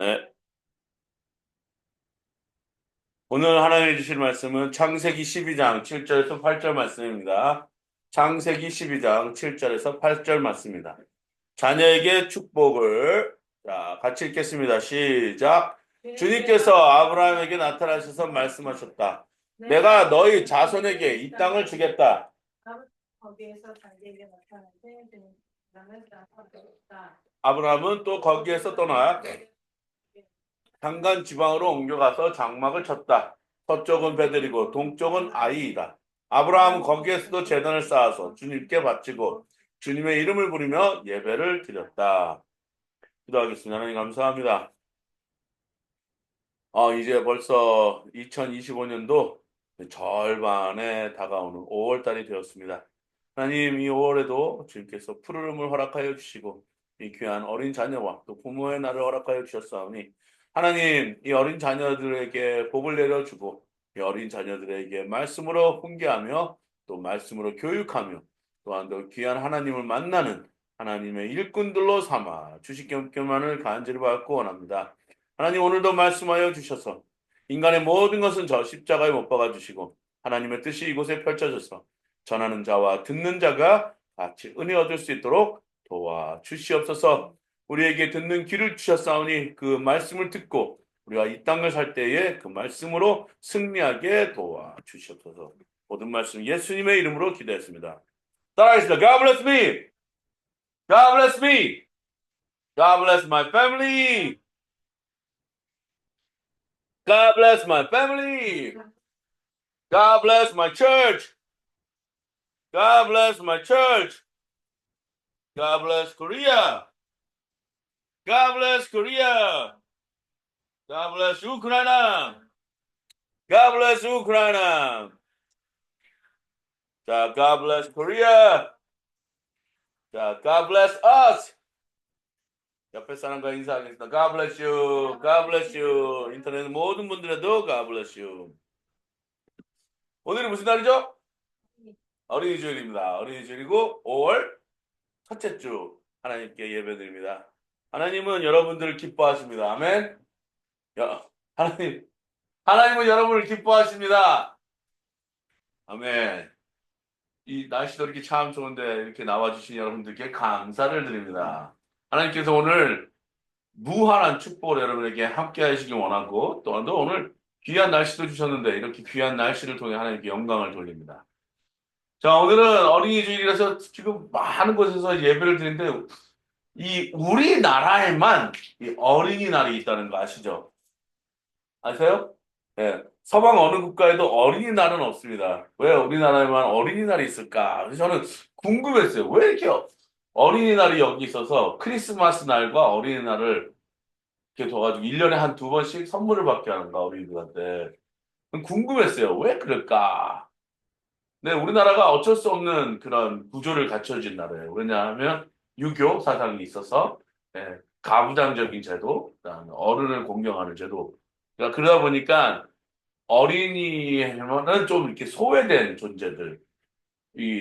네. 오늘 하나님 주실 말씀은 창세기 12장 7절에서 8절 말씀입니다. 창세기 12장 7절에서 8절 말씀입니다. 자녀에게 축복을 같이 읽겠습니다. 시작. 주님께서 아브라함에게 나타나셔서 말씀하셨다. 내가 너희 자손에게 이 땅을 주겠다. 아브라함은 또 거기에서 떠나 한간 지방으로 옮겨가서 장막을 쳤다. 서쪽은 베들이고 동쪽은 아이이다. 아브라함은 거기에서도 제단을 쌓아서 주님께 바치고 주님의 이름을 부르며 예배를 드렸다. 기도하겠습니다. 하나님 감사합니다. 이제 벌써 2025년도 절반에 다가오는 5월 달이 되었습니다. 하나님, 이 5월에도 주님께서 푸르름을 허락하여 주시고 이 귀한 어린 자녀와 또 부모의 날을 허락하여 주셨사오니 하나님, 이 어린 자녀들에게 복을 내려주고 이 어린 자녀들에게 말씀으로 훈계하며 또 말씀으로 교육하며 또한 더 귀한 하나님을 만나는 하나님의 일꾼들로 삼아 주시옵기만을 간절히 받고 원합니다. 하나님 오늘도 말씀하여 주셔서 인간의 모든 것은 저 십자가에 못 박아 주시고 하나님의 뜻이 이곳에 펼쳐져서 전하는 자와 듣는 자가 같이 은혜 얻을 수 있도록 도와 주시옵소서. 우리에게 듣는 귀를 주셨사오니 그 말씀을 듣고 우리가 이 땅을 살 때에 그 말씀으로 승리하게 도와 주시옵소서. 모든 말씀 예수님의 이름으로 기도했습니다. 따라하겠습니다. God bless me. God bless me. God bless my family. God bless my family. God bless my church. God bless my church. God bless Korea. God bless Korea. God bless Ukraine. God bless Ukraine. 자, God bless Korea. 자, God bless us. 옆에 사람과 인사하겠습니다. God bless you. God bless you. 인터넷 모든 분들에도 God bless you. 오늘이 무슨 날이죠? 어린이 주일입니다. 어린이 주일이고 5월 첫째 주 하나님께 예배드립니다. 하나님은 여러분들을 기뻐하십니다. 아멘. 하나님, 하나님은 여러분을 기뻐하십니다. 아멘. 이 날씨도 이렇게 참 좋은데 이렇게 나와주신 여러분들께 감사를 드립니다. 하나님께서 오늘 무한한 축복을 여러분에게 함께 하시길 원하고 또 오늘 귀한 날씨도 주셨는데 이렇게 귀한 날씨를 통해 하나님께 영광을 돌립니다. 자, 오늘은 어린이 주일이라서 지금 많은 곳에서 예배를 드리는데 이 우리나라에만 이 어린이날이 있다는 거 아시죠? 아세요? 예. 서방 어느 국가에도 어린이날은 없습니다. 왜 우리나라에만 어린이날이 있을까? 그래서 저는 궁금했어요. 왜 이렇게 어린이날이 여기 있어서 크리스마스 날과 어린이날을 이렇게 둬가지고 1년에 한 두 번씩 선물을 받게 하는가, 어린이들한테. 궁금했어요. 왜 그럴까? 네, 우리나라가 어쩔 수 없는 그런 구조를 갖춰진 나라예요. 왜냐하면 유교 사상이 있어서 가부장적인 제도, 그다음에 어른을 공경하는 제도. 그러다 보니까 어린이는 좀 이렇게 소외된 존재들이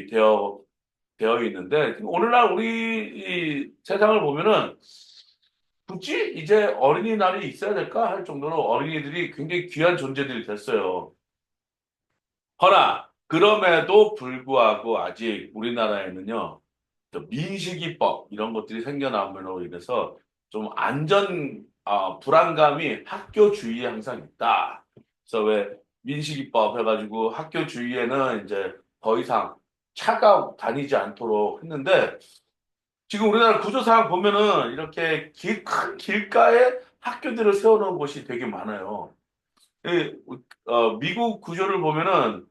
되어 있는데 오늘날 우리 이 세상을 보면은 굳이 이제 어린이날이 있어야 될까 할 정도로 어린이들이 굉장히 귀한 존재들이 됐어요. 허나 그럼에도 불구하고 아직 우리나라에는요 저 민식이법 이런 것들이 생겨남으로 인해서 좀 불안감이 학교 주위에 항상 있다. 그래서 왜 민식이법 해가지고 학교 주위에는 이제 더 이상 차가 다니지 않도록 했는데 지금 우리나라 구조상 보면은 이렇게 큰 길가에 학교들을 세워놓은 곳이 되게 많아요. 미국 구조를 보면은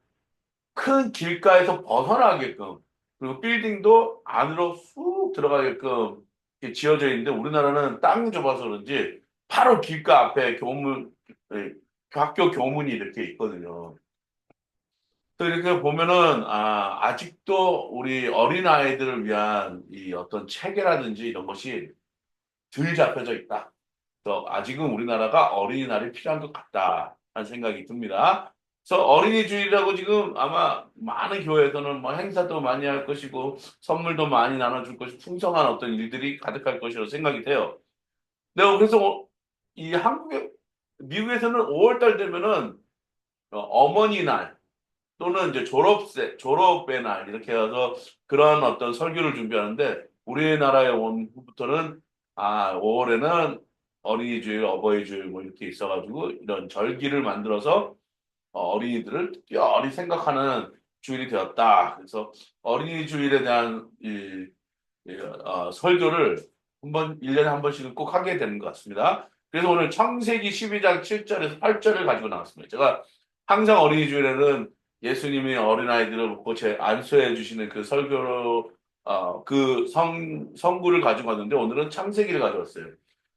큰 길가에서 벗어나게끔 그리고 빌딩도 안으로 쑥 들어가게끔 이렇게 지어져 있는데 우리나라는 땅이 좁아서 그런지 바로 길가 앞에 예, 학교 교문이 이렇게 있거든요. 또 이렇게 보면은 아직도 우리 어린 아이들을 위한 이 어떤 체계라든지 이런 것이 덜 잡혀져 있다. 그래서 아직은 우리나라가 어린이날이 필요한 것 같다 하는 생각이 듭니다. 그래서 어린이 주일이라고 지금 아마 많은 교회에서는 뭐 행사도 많이 할 것이고 선물도 많이 나눠줄 것이 풍성한 어떤 일들이 가득할 것이라고 생각이 돼요. 네, 그래서 미국에서는 5월 달 되면은 어머니 날 또는 이제 졸업의 날 이렇게 해서 그런 어떤 설교를 준비하는데 우리나라에 온 후부터는 5월에는 어린이 주일, 어버이 주일 뭐 이렇게 있어가지고 이런 절기를 만들어서 어린이들을 특별히 생각하는 주일이 되었다. 그래서 어린이 주일에 대한 설교를 1년에 한 번씩은 꼭 하게 되는 것 같습니다. 그래서 오늘 창세기 12장 7절에서 8절을 가지고 나왔습니다. 제가 항상 어린이 주일에는 예수님이 어린아이들을 먹고 안수해 주시는 그 설교로 그 성구를 가지고 왔는데 오늘은 창세기를 가져왔어요.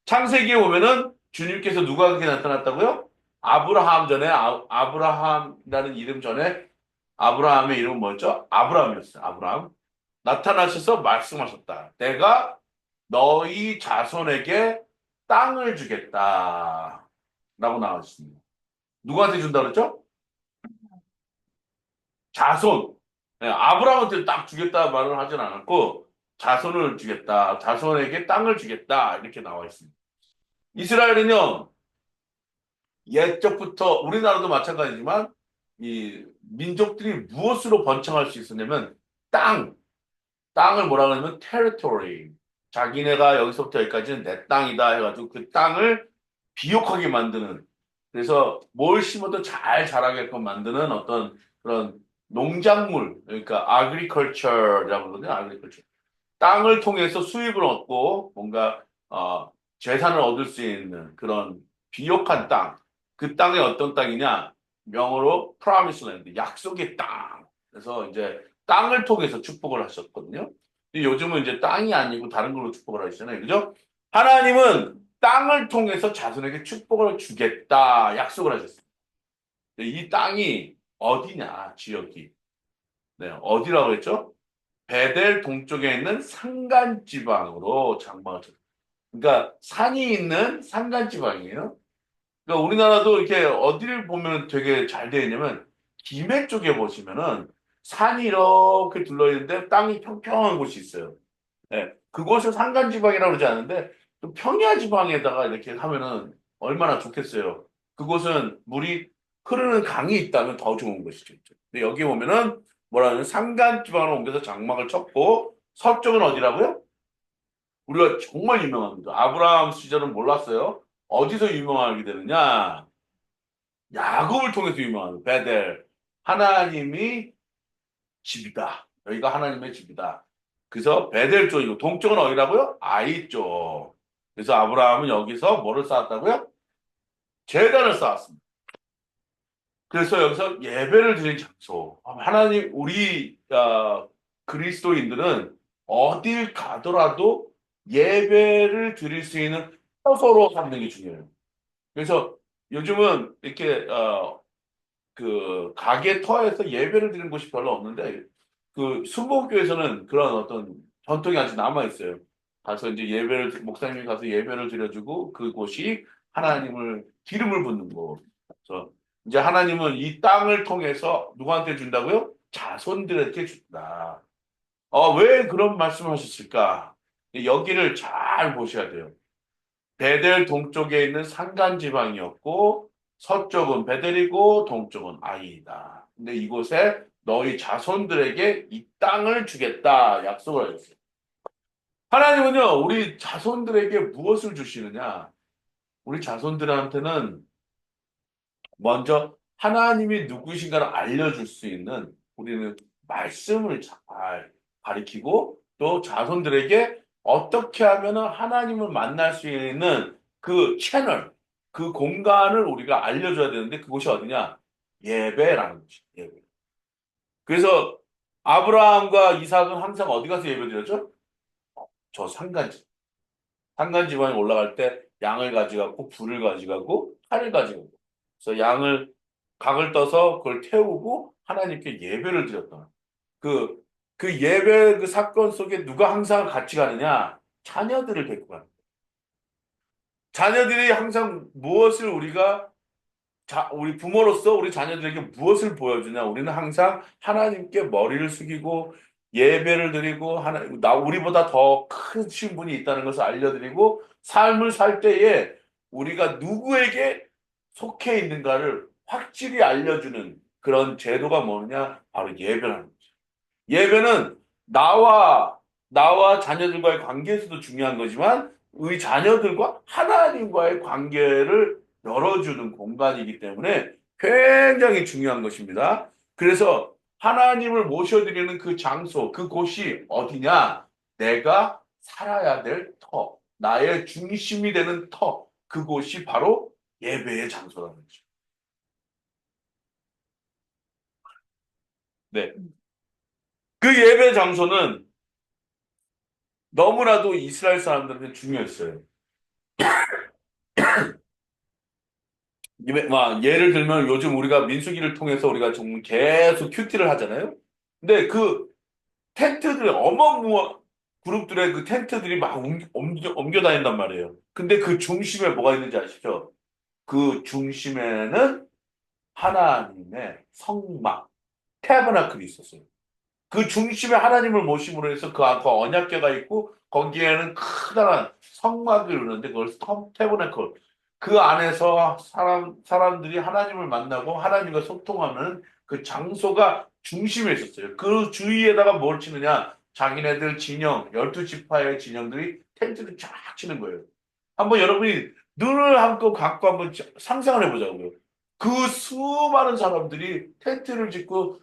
창세기에 보면은 주님께서 누구에게 나타났다고요? 아브라함 전에 아브라함이라는 이름 전에 아브라함의 이름은 뭐였죠? 아브라함이었어요. 아브라함. 나타나셔서 말씀하셨다. 내가 너희 자손에게 땅을 주겠다. 라고 나왔습니다. 누구한테 준다 그랬죠? 자손. 네, 아브라함한테 딱 주겠다 말을 하진 않았고, 자손을 주겠다. 자손에게 땅을 주겠다. 이렇게 나와 있습니다. 이스라엘은요, 옛적부터 우리나라도 마찬가지지만, 이 민족들이 무엇으로 번창할 수 있었냐면, 땅. 땅을 뭐라 그러냐면 territory. 자기네가 여기서부터 여기까지는 내 땅이다 해가지고 그 땅을 비옥하게 만드는 그래서 뭘 심어도 잘 자라게끔 만드는 어떤 그런 농작물 그러니까 agriculture라고 그러거든요. agriculture. 땅을 통해서 수입을 얻고 뭔가 재산을 얻을 수 있는 그런 비옥한 땅. 그 땅이 어떤 땅이냐? 명어로 promised land, 약속의 땅. 그래서 이제 땅을 통해서 축복을 하셨거든요. 근데 요즘은 이제 땅이 아니고 다른 걸로 축복을 하시잖아요. 그죠? 하나님은 땅을 통해서 자손에게 축복을 주겠다 약속을 하셨어요. 근데 이 땅이 어디냐? 지역이. 네, 어디라고 했죠? 베델 동쪽에 있는 산간지방으로 장막을 쳤어요. 그러니까 산이 있는 산간지방이에요. 그러니까 우리나라도 이렇게 어디를 보면 되게 잘 되어 있냐면 김해 쪽에 보시면은 산이 이렇게 둘러 있는데 땅이 평평한 곳이 있어요. 예, 그곳을 산간지방이라고 그러지 않는데 또 평야지방에다가 이렇게 하면은 얼마나 좋겠어요. 그곳은 물이 흐르는 강이 있다면 더 좋은 것이죠. 근데 여기 보면은 뭐라는 산간지방으로 옮겨서 장막을 쳤고 서쪽은 어디라고요? 우리가 정말 유명합니다. 아브라함 시절은 몰랐어요. 어디서 유명하게 되느냐? 야곱을 통해서 유명한 베델. 하나님이 집이다. 여기가 하나님의 집이다. 그래서 베델 쪽이고 동쪽은 어디라고요? 아이 쪽. 그래서 아브라함은 여기서 뭐를 쌓았다고요? 제단을 쌓았습니다. 그래서 여기서 예배를 드린 장소. 하나님 우리 그리스도인들은 어딜 가더라도 예배를 드릴 수 있는 처소로 삼는 게 중요해요. 그래서 요즘은 이렇게 그 가게 터에서 예배를 드리는 곳이 별로 없는데 그 순복음교에서는 그런 어떤 전통이 아직 남아 있어요. 가서 이제 목사님이 가서 예배를 드려주고 그곳이 하나님을 기름을 붓는 곳. 그래서 이제 하나님은 이 땅을 통해서 누구한테 준다고요? 자손들에게 준다. 왜 그런 말씀을 하셨을까? 여기를 잘 보셔야 돼요. 베델 동쪽에 있는 산간지방이었고 서쪽은 베델이고 동쪽은 아이다. 근데 이곳에 너희 자손들에게 이 땅을 주겠다 약속을 하셨어요. 하나님은요 우리 자손들에게 무엇을 주시느냐? 우리 자손들한테는 먼저 하나님이 누구신가를 알려줄 수 있는 우리는 말씀을 잘 가리키고 또 자손들에게 어떻게 하면 하나님을 만날 수 있는 그 채널, 그 공간을 우리가 알려줘야 되는데 그곳이 어디냐? 예배라는 것이 예배. 그래서 아브라함과 이삭은 항상 어디 가서 예배드렸죠? 저 산간지. 산간지방에 올라갈 때 양을 가져가고 불을 가져가고 칼을 가져가고 그래서 각을 떠서 그걸 태우고 하나님께 예배를 드렸다. 그, 그 예배 그 사건 속에 누가 항상 같이 가느냐? 자녀들을 데리고 가는 거예요. 자녀들이 항상 무엇을 우리 부모로서 우리 자녀들에게 무엇을 보여주냐? 우리는 항상 하나님께 머리를 숙이고 예배를 드리고 우리보다 더 크신 분이 있다는 것을 알려드리고 삶을 살 때에 우리가 누구에게 속해 있는가를 확실히 알려주는 그런 제도가 뭐냐? 바로 예배라는 거죠. 예배는 나와 자녀들과의 관계에서도 중요한 거지만 우리 자녀들과 하나님과의 관계를 열어주는 공간이기 때문에 굉장히 중요한 것입니다. 그래서 하나님을 모셔드리는 그 장소, 그곳이 어디냐? 내가 살아야 될 터, 나의 중심이 되는 터, 그곳이 바로 예배의 장소라는 거죠. 네. 그 예배 장소는 너무나도 이스라엘 사람들한테 중요했어요. 예를 들면 요즘 우리가 민수기를 통해서 우리가 좀 계속 큐티를 하잖아요. 근데 그 텐트들, 어마무한 그룹들의 그 텐트들이 막 옮겨 다닌단 말이에요. 근데 그 중심에 뭐가 있는지 아시죠? 그 중심에는 하나님의 성막, 태버나클이 있었어요. 그 중심에 하나님을 모심으로 해서 그 안과 언약궤가 있고 거기에는 커다란 성막이 있는데 그걸 태버나클 그 안에서 사람들이 하나님을 만나고 하나님과 소통하는 그 장소가 중심에 있었어요. 그 주위에다가 뭘 치느냐? 자기네들 진영, 12지파의 진영들이 텐트를 쫙 치는 거예요. 한번 여러분이 눈을 감고 한번 상상을 해보자고요. 그 수많은 사람들이 텐트를 짓고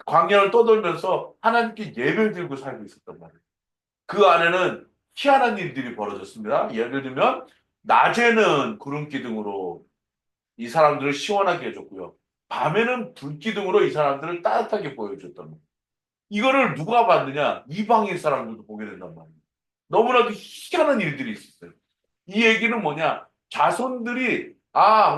광야를 떠돌면서 하나님께 예배를 드리고 살고 있었단 말이에요. 그 안에는 희한한 일들이 벌어졌습니다. 예를 들면 낮에는 구름 기둥으로 이 사람들을 시원하게 해줬고요. 밤에는 불 기둥으로 이 사람들을 따뜻하게 보여줬단 말이에요. 이거를 누가 봤느냐? 이방인 사람들도 보게 된단 말이에요. 너무나도 희한한 일들이 있었어요. 이 얘기는 뭐냐? 자손들이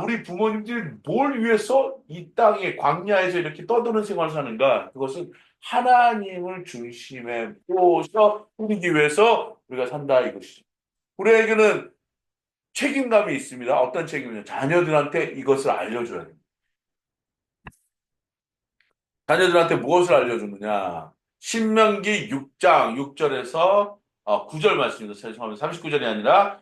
우리 부모님들이 뭘 위해서 이 땅에 광야에서 이렇게 떠드는 생활을 사는가? 그것은 하나님을 중심에 모셔 꾸리기 위해서 우리가 산다 이것이죠. 우리에게는 책임감이 있습니다. 어떤 책임이냐? 자녀들한테 이것을 알려줘야 됩니다. 자녀들한테 무엇을 알려주느냐? 신명기 6장 6절에서 9절 말씀입니다. 죄송합니다. 39절이 아니라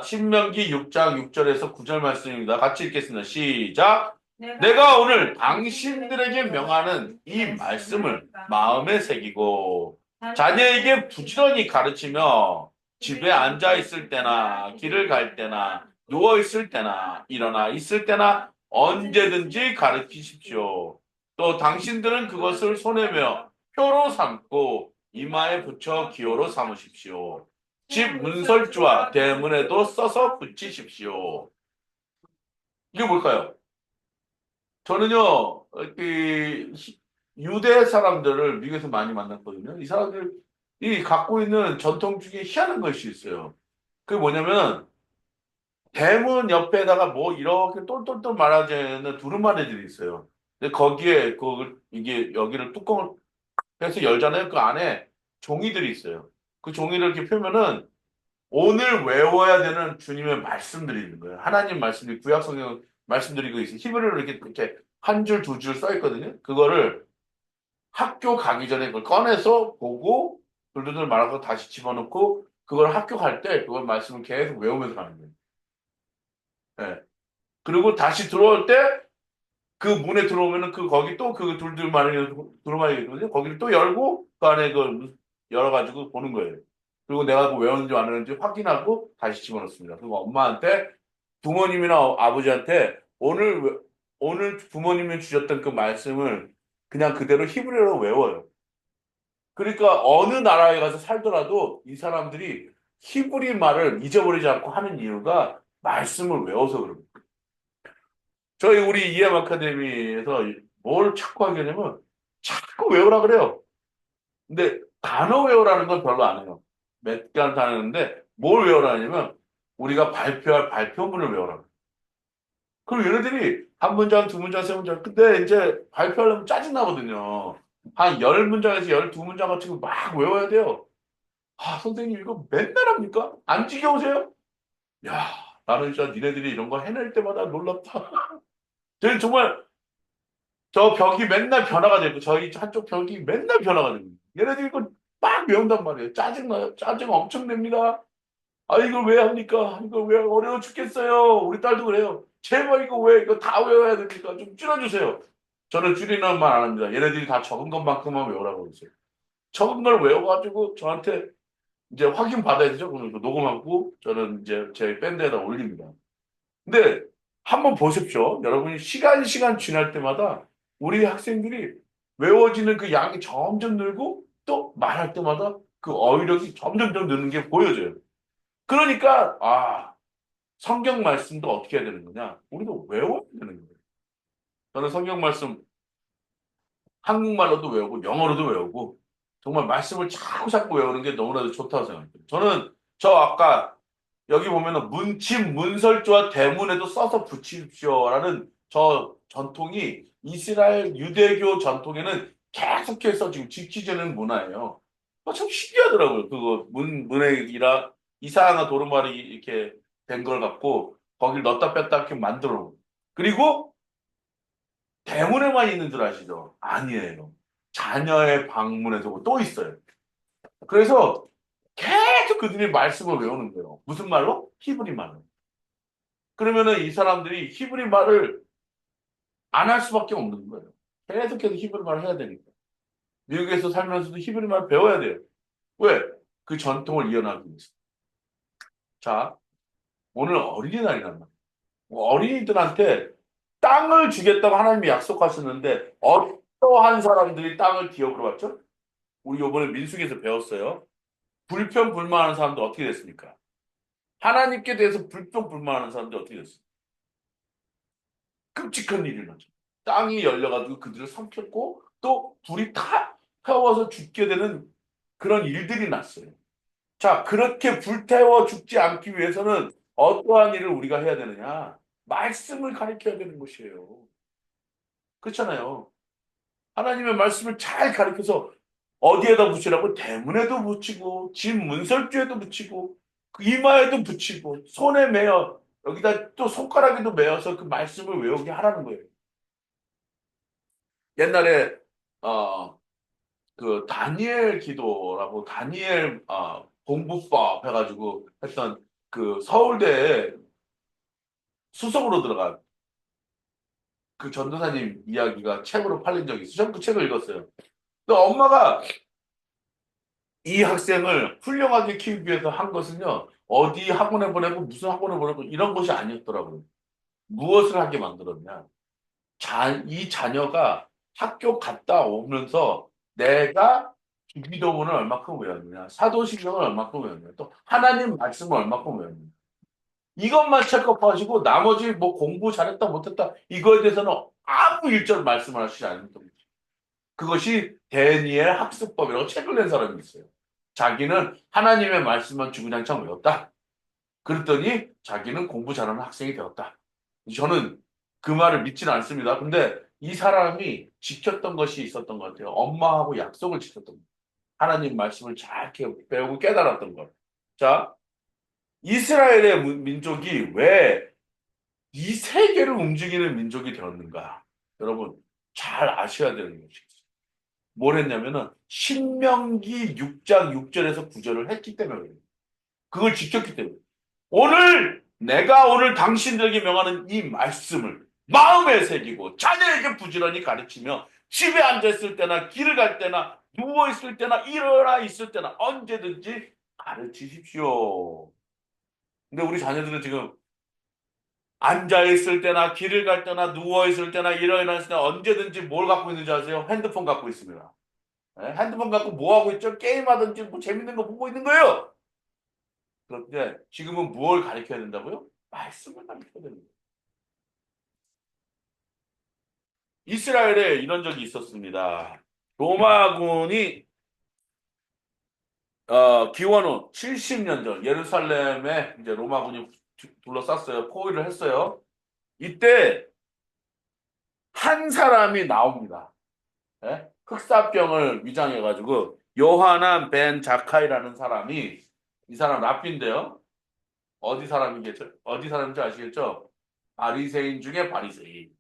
신명기 6장 6절에서 9절 말씀입니다. 같이 읽겠습니다. 시작. 내가 오늘 당신들에게 명하는 이 말씀을 마음에 새기고 자녀에게 부지런히 가르치며 집에 앉아 있을 때나 길을 갈 때나 누워 있을 때나 일어나 있을 때나 언제든지 가르치십시오. 또 당신들은 그것을 손에 표로 삼고 이마에 붙여 기호로 삼으십시오. 집 문설주와 대문에도 써서 붙이십시오. 이게 뭘까요? 저는요, 유대 사람들을 미국에서 많이 만났거든요. 이 사람들이 갖고 있는 전통 중에 희한한 것이 있어요. 그게 뭐냐면, 대문 옆에다가 뭐 이렇게 똘똘똘 말아지는 두루마리들이 있어요. 근데 거기에 이게 여기를 뚜껑을 해서 열잖아요. 그 안에 종이들이 있어요. 그 종이를 이렇게 펴면은 오늘 외워야 되는 주님의 말씀들이 있는 거예요. 하나님 말씀이 구약 성경 말씀들이 그 있어요. 히브리어로 이렇게 한 줄 두 줄 써 있거든요. 그거를 학교 가기 전에 그걸 꺼내서 보고 둘둘둘 말아서 다시 집어넣고 그걸 학교 갈 때 그걸 말씀을 계속 외우면서 가는 거예요. 예. 그리고 다시 들어올 때 그 문에 들어오면은 거기 또 그 둘둘 말이 두루마리 있거든요. 거기를 또 열고 그 안에 그 열어가지고 보는 거예요. 그리고 내가 그 외웠는지 안 외웠는지 확인하고 다시 집어넣습니다. 그리고 엄마한테 부모님이나 아버지한테 오늘 부모님이 주셨던 그 말씀을 그냥 그대로 히브리어로 외워요. 그러니까 어느 나라에 가서 살더라도 이 사람들이 히브리 말을 잊어버리지 않고 하는 이유가 말씀을 외워서 그럽니다. 우리 EM 아카데미에서 뭘 자꾸 하게 되면 자꾸 외우라 그래요. 근데 단어 외우라는 건 별로 안 해요. 몇 개는 다녔는데 뭘 외우라냐면 우리가 발표할 발표문을 외우라고. 그럼 얘네들이 한 문장, 두 문장, 세 문장. 근데 이제 발표하려면 짜증나거든요. 한 10문장에서 12문장 같은 거 막 외워야 돼요. 선생님 이거 맨날 합니까? 안 지겨우세요? 야, 나는 진짜 니네들이 이런 거 해낼 때마다 놀랍다. 저는 정말 저 벽이 맨날 변화가 되고 저희 한쪽 벽이 맨날 변화가 됩니다. 얘네들 이거 막 외운단 말이에요. 짜증나요. 짜증 엄청 냅니다. 아, 이걸 왜 합니까? 이거 왜 어려워 죽겠어요. 우리 딸도 그래요. 제발 이거 왜 이거 다 외워야 됩니까? 좀 줄여주세요. 저는 줄이는 말 안 합니다. 얘네들이 다 적은 것만큼만 외우라고 그러세요. 적은 걸 외워가지고 저한테 이제 확인 받아야 되죠. 그럼 이거 녹음하고 저는 이제 제 밴드에다 올립니다. 근데 한번 보십시오. 여러분이 시간 지날 때마다 우리 학생들이 외워지는 그 양이 점점 늘고 또 말할 때마다 그 어휘력이 점점점 느는 게 보여져요. 그러니까 성경 말씀도 어떻게 해야 되는 거냐? 우리도 외워야 되는 거예요. 저는 성경 말씀 한국말로도 외우고 영어로도 외우고 정말 말씀을 자꾸 외우는 게 너무나도 좋다고 생각해요. 저는 저 아까 여기 보면은 문침 문설주와 대문에도 써서 붙이십시오라는 저 전통이 이스라엘 유대교 전통에는 계속해서 지금 지키지는 문화예요. 참 신기하더라고요. 그거 문맥이라 이상한 도루말이 이렇게 된 걸 갖고 거길 넣었다 뺐다 이렇게 만들어 놓고. 그리고 대문에만 있는 줄 아시죠? 아니에요. 자녀의 방문에서 또 있어요. 그래서 계속 그들이 말씀을 외우는 거예요. 무슨 말로? 히브리 말로. 그러면은 이 사람들이 히브리 말을 안 할 수밖에 없는 거예요. 계속해서 히브리 말을 해야 되니까. 미국에서 살면서도 히브리 말을 배워야 돼요. 왜? 그 전통을 이어나가기 위해서. 자, 오늘 어린이날이란 말이에요. 어린이들한테 땅을 주겠다고 하나님이 약속하셨는데 어떠한 사람들이 땅을 기업으로 받죠? 우리 이번에 민수기에서 배웠어요. 불평불만하는 사람들 어떻게 됐습니까? 하나님께 대해서 불평불만하는 사람들 어떻게 됐어요? 끔찍한 일이 나죠. 땅이 열려가지고 그들을 삼켰고 또 불이 타 태워서 죽게 되는 그런 일들이 났어요. 자, 그렇게 불태워 죽지 않기 위해서는 어떠한 일을 우리가 해야 되느냐? 말씀을 가르쳐야 되는 것이에요. 그렇잖아요. 하나님의 말씀을 잘 가르쳐서 어디에다 붙이라고? 대문에도 붙이고 집 문설주에도 붙이고 그 이마에도 붙이고 손에 매어 여기다 또 손가락에도 매어서 그 말씀을 외우게 하라는 거예요. 옛날에 어, 그 다니엘 기도라고 다니엘 공부법 해가지고 했던 그 서울대 수석으로 들어간 그 전도사님 이야기가 책으로 팔린 적이 있어요. 저는 그 책을 읽었어요. 근데 엄마가 이 학생을 훌륭하게 키우기 위해서 한 것은요, 어디 학원에 보내고 무슨 학원에 보내고 이런 것이 아니었더라고요. 무엇을 하게 만들었냐. 이 자녀가 학교 갔다 오면서 내가 주기도문을 얼마큼 외웠느냐, 사도신경을 얼마큼 외웠느냐, 또 하나님 말씀을 얼마큼 외웠느냐. 이것만 체크업하시고 나머지 뭐 공부 잘했다 못했다 이거에 대해서는 아무 일절 말씀을 하시지 않는 겁니다. 그것이 데니엘 학습법이라고 책을 낸 사람이 있어요. 자기는 하나님의 말씀만 주구장창 외웠다. 그랬더니 자기는 공부 잘하는 학생이 되었다. 저는 그 말을 믿지는 않습니다. 근데 이 사람이 지켰던 것이 있었던 것 같아요. 엄마하고 약속을 지켰던 것. 하나님 말씀을 잘 배우고 깨달았던 것. 자, 이스라엘의 민족이 왜 이 세계를 움직이는 민족이 되었는가? 여러분, 잘 아셔야 되는 것이 있어요. 뭘 했냐면은 신명기 6장 6절에서 9절을 했기 때문에 그래요. 그걸 지켰기 때문에. 내가 오늘 당신들에게 명하는 이 말씀을 마음에 새기고 자녀에게 부지런히 가르치며 집에 앉아 있을 때나 길을 갈 때나 누워 있을 때나 일어나 있을 때나 언제든지 가르치십시오. 근데 우리 자녀들은 지금 앉아 있을 때나 길을 갈 때나 누워 있을 때나 일어나 있을 때나 언제든지 뭘 갖고 있는지 아세요? 핸드폰 갖고 있습니다. 네? 핸드폰 갖고 뭐 하고 있죠? 게임하든지 뭐 재밌는 거 보고 있는 거예요. 그런데 지금은 무엇을 가르쳐야 된다고요? 말씀을 가르쳐야 됩니다. 이스라엘에 이런 적이 있었습니다. 로마군이 기원 후 70년 전 예루살렘에 이제 로마군이 둘러쌌어요. 포위를 했어요. 이때 한 사람이 나옵니다. 예? 흑사병을 위장해가지고 요하난 벤 자카이라는 사람이 이 사람 랍비인데요. 어디 사람인지 아시겠죠? 바리새인 중에 바리새인.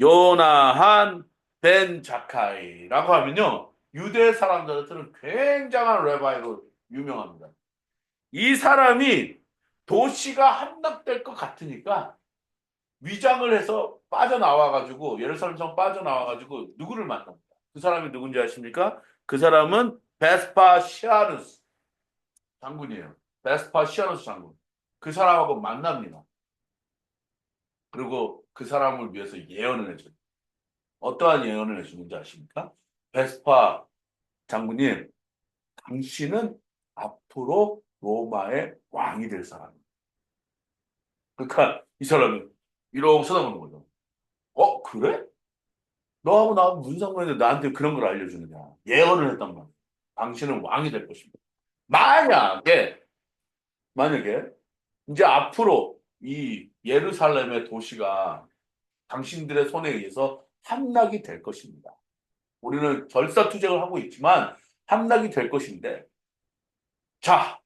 요나한 벤 자카이라고 하면요. 유대 사람들한테는 굉장한 레바이로 유명합니다. 이 사람이 도시가 함락될 것 같으니까 위장을 해서 빠져나와가지고 예루살렘성 빠져나와가지고 누구를 만납니다. 그 사람이 누군지 아십니까? 그 사람은 베스파시아누스 장군이에요. 베스파시아누스 장군. 그 사람하고 만납니다. 그리고 그 사람을 위해서 예언을 해줘요. 어떠한 예언을 해주는지 아십니까? 베스파 장군님, 당신은 앞으로 로마의 왕이 될 사람이에요. 그러니까 이 사람이 이러고 쳐다보는 거죠. 그래? 너하고 나하고 무슨 상관인데 나한테 그런 걸 알려주느냐. 예언을 했단 말이야. 당신은 왕이 될 것입니다. 만약에 이제 앞으로 이 예루살렘의 도시가 당신들의 손에 의해서 함락이 될 것입니다. 우리는 결사투쟁을 하고 있지만 함락이 될 것인데, 자,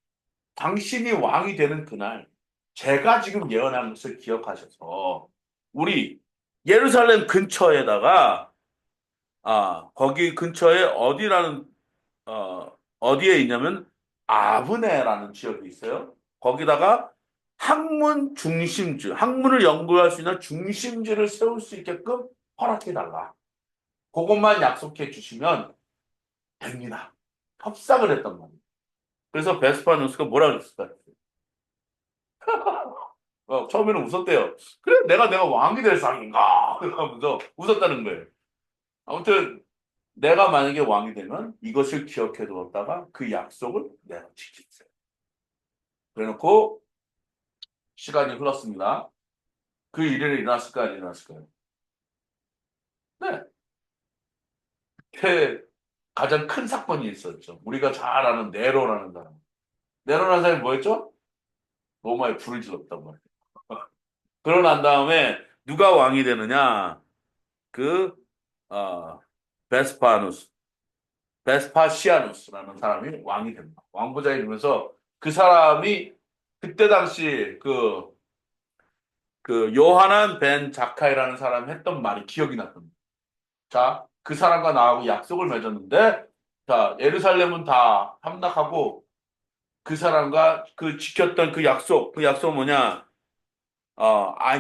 당신이 왕이 되는 그날, 제가 지금 예언한 것을 기억하셔서 우리 예루살렘 근처에다가 거기 근처에 어디에 있냐면 아브네라는 지역이 있어요. 거기다가 학문을 연구할 수 있는 중심지를 세울 수 있게끔 허락해 달라. 그것만 약속해 주시면 됩니다. 협상을 했단 말이에요. 그래서 베스파누스가 뭐라 그랬을까? 처음에는 웃었대요. 그래, 내가 왕이 될 상인가? 하면서 웃었다는 거예요. 아무튼 내가 만약에 왕이 되면 이것을 기억해 두었다가 그 약속을 내가 지키겠어요. 그래놓고 시간이 흘렀습니다. 그 일이 일어났을까요? 안 일어났을까요? 네. 그 가장 큰 사건이 있었죠. 우리가 잘 아는 네로라는 사람. 네로라는 사람이 뭐였죠? 로마에 불을 질렀단 말이에요. 그러고 난 다음에 누가 왕이 되느냐? 그 어, 베스파누스, 베스파시아누스라는 사람이 왕이 됩니다. 왕보자에 이르면서 그 사람이 그때 당시 그 요하난 벤 자카이라는 사람이 했던 말이 기억이 났습니다. 자, 그 사람과 나하고 약속을 맺었는데, 자, 예루살렘은 다 함락하고 그 사람과 그 지켰던 그 약속은 뭐냐?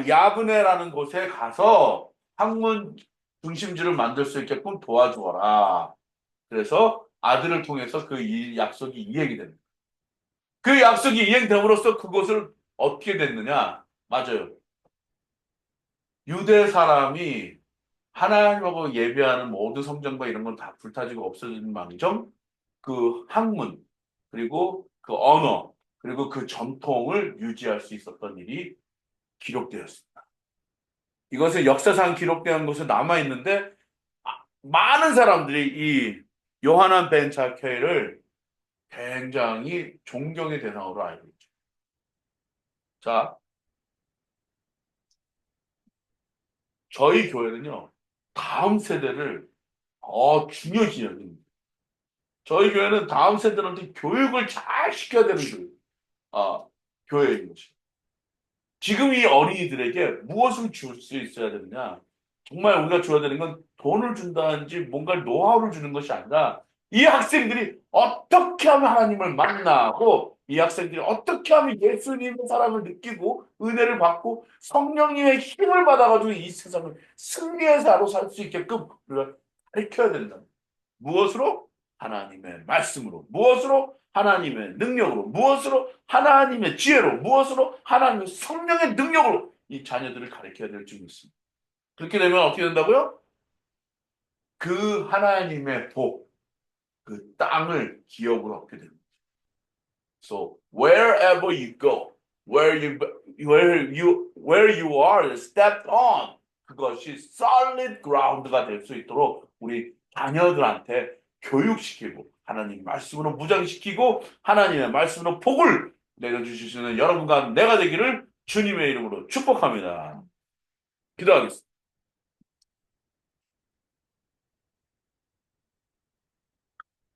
야브네라는 곳에 가서 학문 중심지를 만들 수 있게끔 도와주어라. 그래서 아들을 통해서 약속이 이행이 됩니다. 그 약속이 이행됨으로써 그곳을 어떻게 됐느냐? 맞아요. 유대 사람이 하나님하고 예배하는 모든 성전과 이런 건 다 불타지고 없어진 망정 그 학문 그리고 그 언어 그리고 그 전통을 유지할 수 있었던 일이 기록되었습니다. 이것은 역사상 기록된 것은 남아 있는데 많은 사람들이 이 요하난 벤 자케를 굉장히 존경의 대상으로 알고 있죠. 자, 저희 교회는요 다음 세대를 중요시 여깁니다. 저희 교회는 다음 세대한테 교육을 잘 시켜야 되는 교회인 것이죠. 지금 이 어린이들에게 무엇을 줄 수 있어야 되느냐? 정말 우리가 줘야 되는 건 돈을 준다든지 뭔가 노하우를 주는 것이 아니라 이 학생들이 어떻게 하면 하나님을 만나고 이 학생들이 어떻게 하면 예수님의 사랑을 느끼고 은혜를 받고 성령님의 힘을 받아가지고 이 세상을 승리의 자로 살 수 있게끔 우리가 가르쳐야 된다. 무엇으로? 하나님의 말씀으로. 무엇으로? 하나님의 능력으로. 무엇으로? 하나님의 지혜로. 무엇으로? 하나님의 성령의 능력으로 이 자녀들을 가르쳐야 될 줄 믿습니다. 그렇게 되면 어떻게 된다고요? 그 하나님의 그 땅을 기업으로 얻게 됩니다. So wherever you go, where you are stepped on 그것이 solid ground가 될 수 있도록 우리 자녀들한테 교육시키고 하나님 말씀으로 무장시키고 하나님의 말씀으로 복을 내려주실 수 있는 여러분과 내가 되기를 주님의 이름으로 축복합니다. 기도하겠습니다.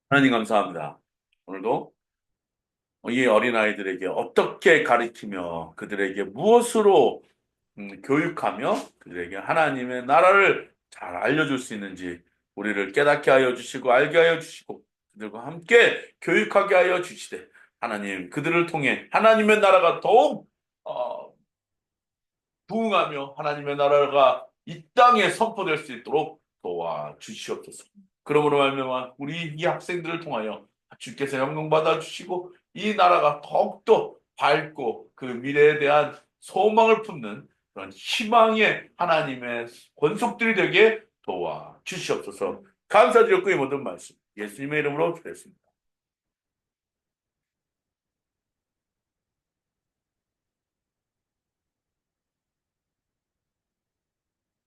하나님 감사합니다. 오늘도 이 어린아이들에게 어떻게 가르치며 그들에게 무엇으로 교육하며 그들에게 하나님의 나라를 잘 알려줄 수 있는지 우리를 깨닫게 하여 주시고 알게 하여 주시고 그들과 함께 교육하게 하여 주시되 하나님 그들을 통해 하나님의 나라가 더욱 어, 부흥하며 하나님의 나라가 이 땅에 선포될 수 있도록 도와주시옵소서. 그러므로 말미암아 우리 이 학생들을 통하여 주께서 영광 받아 주시고 이 나라가 더욱더 밝고 그 미래에 대한 소망을 품는 그런 희망의 하나님의 권속들이 되게 도와주시옵소서. 감사드렸고 이 모든 말씀 예수님의 이름으로 드렸습니다.